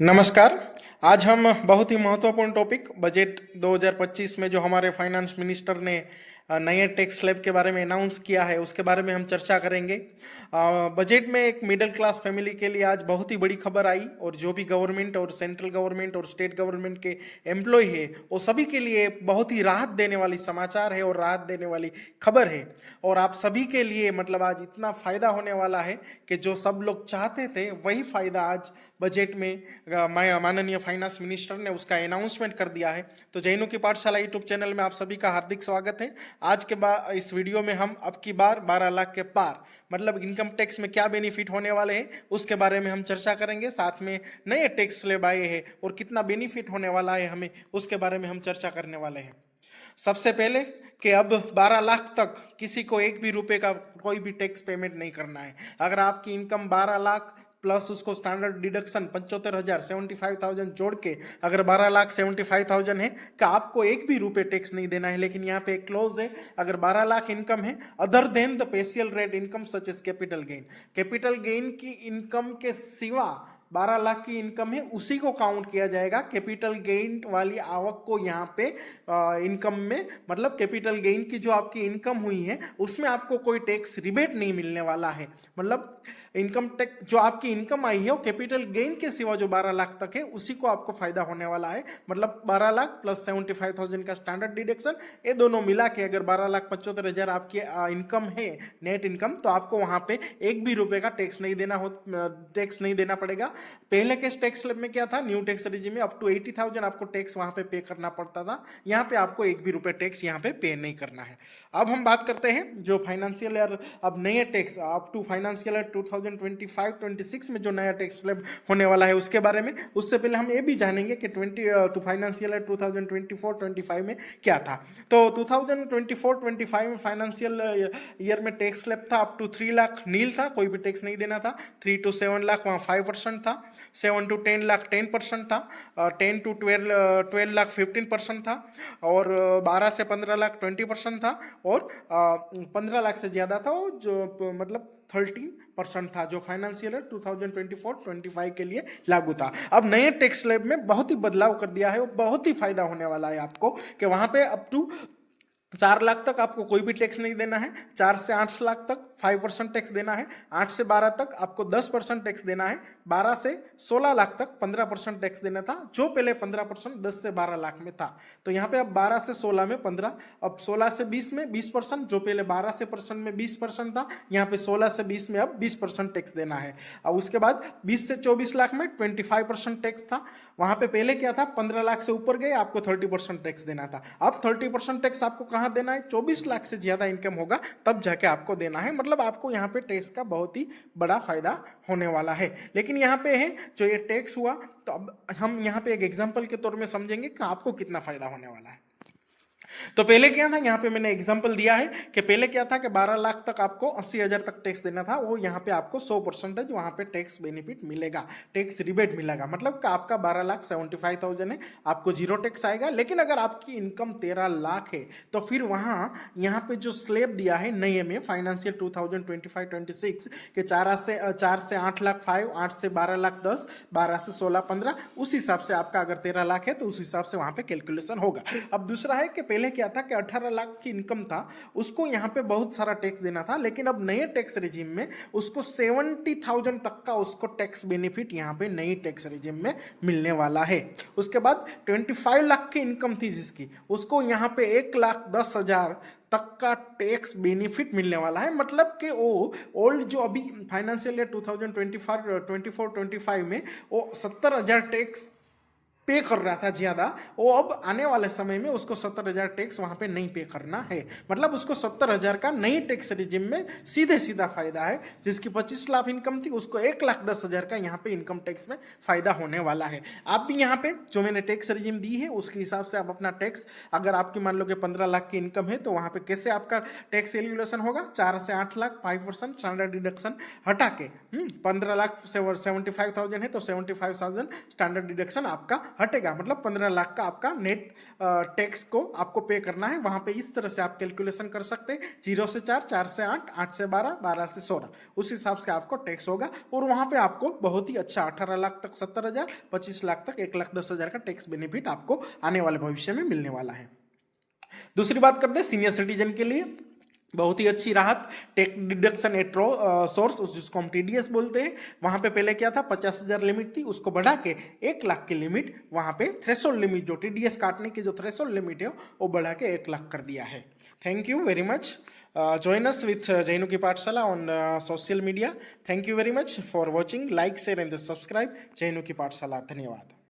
नमस्कार। आज हम बहुत ही महत्वपूर्ण टॉपिक बजट 2025 में जो हमारे फाइनेंस मिनिस्टर ने नए टैक्स स्लैब के बारे में अनाउंस किया है उसके बारे में हम चर्चा करेंगे। बजट में एक मिडिल क्लास फैमिली के लिए आज बहुत ही बड़ी खबर आई और जो भी गवर्नमेंट और सेंट्रल गवर्नमेंट और स्टेट गवर्नमेंट के एम्प्लॉय है वो सभी के लिए बहुत ही राहत देने वाली समाचार है और राहत देने वाली खबर है। और आप सभी के लिए मतलब आज इतना फ़ायदा होने वाला है कि जो सब लोग चाहते थे वही फ़ायदा आज बजट में माननीय फाइनेंस मिनिस्टर ने उसका अनाउंसमेंट कर दिया है। तो जैनू की पाठशाला यूट्यूब चैनल में आप सभी का हार्दिक स्वागत है। आज के बाद इस वीडियो में हम अब की बार 12 लाख के पार मतलब इनकम टैक्स में क्या बेनिफिट होने वाले हैं उसके बारे में हम चर्चा करेंगे। साथ में नए टैक्स स्लैब आए हैं और कितना बेनिफिट होने वाला है हमें उसके बारे में हम चर्चा करने वाले हैं। सबसे पहले कि अब 12 लाख तक किसी को एक भी रुपए का कोई भी टैक्स पेमेंट नहीं करना है। अगर आपकी इनकम 12 लाख प्लस उसको स्टैंडर्ड डिडक्शन 75,000 75,000 जोड़ के अगर 12 लाख 75,000 है कि आपको एक भी रुपए टैक्स नहीं देना है। लेकिन यहाँ पे एक क्लोज है, अगर 12 लाख इनकम है other than the special rate income such as capital gain की इनकम के सिवा 12 लाख की इनकम है उसी को काउंट किया जाएगा कैपिटल गेन वाली आवक को। यहाँ पे इनकम में मतलब कैपिटल गेन की जो आपकी इनकम हुई है उसमें आपको कोई टैक्स रिबेट नहीं मिलने वाला है। मतलब इनकम टैक्स जो आपकी इनकम आई है वो कैपिटल गेन के सिवा जो 12 लाख तक है उसी को आपको फायदा होने वाला है। मतलब 12 लाख प्लस 75,000 का स्टैंडर्ड डिडक्शन ये दोनों मिला के अगर 12,75,000 आपकी इनकम है नेट इनकम तो आपको वहां पे एक भी रुपए का टैक्स नहीं देना पड़ेगा। पहले के टैक्स स्लैब में क्या था, न्यू टैक्स रेजिम में अप टू 80,000 आपको टैक्स वहां पे करना पड़ता था। यहाँ पे आपको एक भी रुपए टैक्स यहाँ पे नहीं करना है। अब हम बात करते हैं जो फाइनेंशियल ईयर अब नए tax up to financial year 2025-26 में जो नया टैक्स स्लैब होने वाला है उसके बारे में। उससे पहले हम ये भी जानेंगे कि फाइनेंशियल ईयर 2024-25 में क्या था। तो 2024-25 में फाइनेंशियल ईयर में टैक्स स्लैब था अप टू 3 लाख नील था, कोई भी टैक्स नहीं देना था। 3 to 7 लाख वहाँ 5% था, 7 to 10 लाख 10% था, 10 to 12 लाख 15% था और 12 से 15 लाख 20% था और 15 लाख से ज़्यादा था वो जो मतलब 13% था जो फाइनेंशियल 2024-25 के लिए लागू था। अब नए टैक्स स्लैब में बहुत ही बदलाव कर दिया है और बहुत ही फायदा होने वाला है आपको कि वहाँ पे अप टू 4 लाख तक आपको कोई भी टैक्स नहीं देना है, 4 से 8 लाख तक 5% टैक्स देना है, 8 से 12 तक आपको 10% टैक्स देना है, 12 से 16 लाख तक 15% टैक्स देना था जो पहले 15% 10 से 12 लाख में था। तो यहाँ पे अब 12 से 16 में 15, अब 16 से 20 में 20% जो पहले 12 से परसेंट में 20% था, यहाँ पे 16 से 20 में अब 20% टैक्स देना है। अब उसके बाद 20 से 24 लाख में 25% टैक्स था। वहां पे पहले क्या था, 15 लाख से ऊपर गए आपको 30% टैक्स देना था। अब 30% टैक्स आपको कहां देना है, 24 लाख से ज्यादा इनकम होगा तब जाके आपको देना है। मतलब आपको यहाँ पे टैक्स का बहुत ही बड़ा फायदा होने वाला है। लेकिन यहाँ पे है जो ये टैक्स हुआ तो अब हम यहाँ पे एक एग्जांपल के तौर में समझेंगे कि आपको कितना फायदा होने वाला है। तो पहले क्या था, यहाँ पे मैंने एग्जांपल दिया है कि पहले क्या था कि 12 लाख तक आपको 80,000 तक टैक्स देना था, वो यहाँ पे आपको 100% वहाँ पे टैक्स बेनिफिट मिलेगा, टैक्स रिबेट मिलेगा। मतलब कि आपका 12,75,000 है आपको जीरो टैक्स आएगा। लेकिन अगर आपकी इनकम 13 लाख है तो फिर वहाँ यहाँ पे जो स्लैब दिया है नए में फाइनेंशियल 2025-26 के 4 से 8 लाख 5, 8 से 12 लाख 10, 12 से 16 15, उस हिसाब से आपका अगर 13 लाख है तो उस हिसाब से वहाँ पे कैलकुलेशन होगा। अब दूसरा है कि पहले क्या था कि 18 लाख की इनकम था उसको यहाँ पे बहुत सारा टैक्स देना था, लेकिन अब नए टैक्स रेजिम में उसको 70,000 तक का उसको टैक्स बेनिफिट यहाँ पे नई टैक्स रेजिम में मिलने वाला है। उसके बाद 25 लाख की इनकम थी जिसकी, उसको यहाँ पे 1,10,000 तक का टैक्स बेनिफिट मिलने वाला है। मतलब कि वो ओल्ड जो अभी फाइनेंशियल ईयर 2024-25 में वो 70,000 टैक्स पे कर रहा था ज्यादा, वो अब आने वाले समय में उसको 70,000 टैक्स वहां पे नहीं पे करना है। मतलब उसको 70,000 का नई टैक्स रिजिम में सीधे सीधा फायदा है। जिसकी 25 लाख इनकम थी उसको 1,10,000 का यहाँ पे इनकम टैक्स में फायदा होने वाला है। आप भी यहाँ पे जो मैंने टैक्स रिजिम दी है उसके हिसाब से आप अपना टैक्स, अगर आपकी मान लो कि 15 लाख की इनकम है तो वहां पे कैसे आपका टैक्स कैलकुलेशन होगा, 4 से 8 लाख 5% स्टैंडर्ड डिडक्शन हटा के 15 लाख 75,000 है तो 75,000 स्टैंडर्ड डिडक्शन आपका हटेगा, मतलब 15 लाख का आपका नेट टैक्स को आपको पे करना है। वहां पे इस तरह से आप कैलकुलेशन कर सकते हैं, 0 से 4, 4 से 8, 8 से 12, 12 से 16, उस हिसाब से आपको टैक्स होगा। और वहां पे आपको बहुत ही अच्छा 18 लाख तक 70,000, 25 लाख तक 1,10,000 का टैक्स बेनिफिट आपको आने वाले भविष्य में मिलने वाला है। दूसरी बात करते हैं सीनियर सिटीजन के लिए बहुत ही अच्छी राहत, टेक डिडक्शन एट सोर्स, जिसको हम टीडीएस बोलते हैं। वहां पे पहले क्या था, 50,000 लिमिट थी, उसको बढ़ा के 1 लाख की लिमिट, वहां पे थ्रेशोल्ड लिमिट जो टीडीएस काटने की जो थ्रेशोल्ड लिमिट है वो बढ़ा के 1 लाख कर दिया है। Thank you very much. Join us with Jainuki Pathshala on social media. Thank you very much for watching. Like, share and subscribe Jainuki Pathshala. धन्यवाद।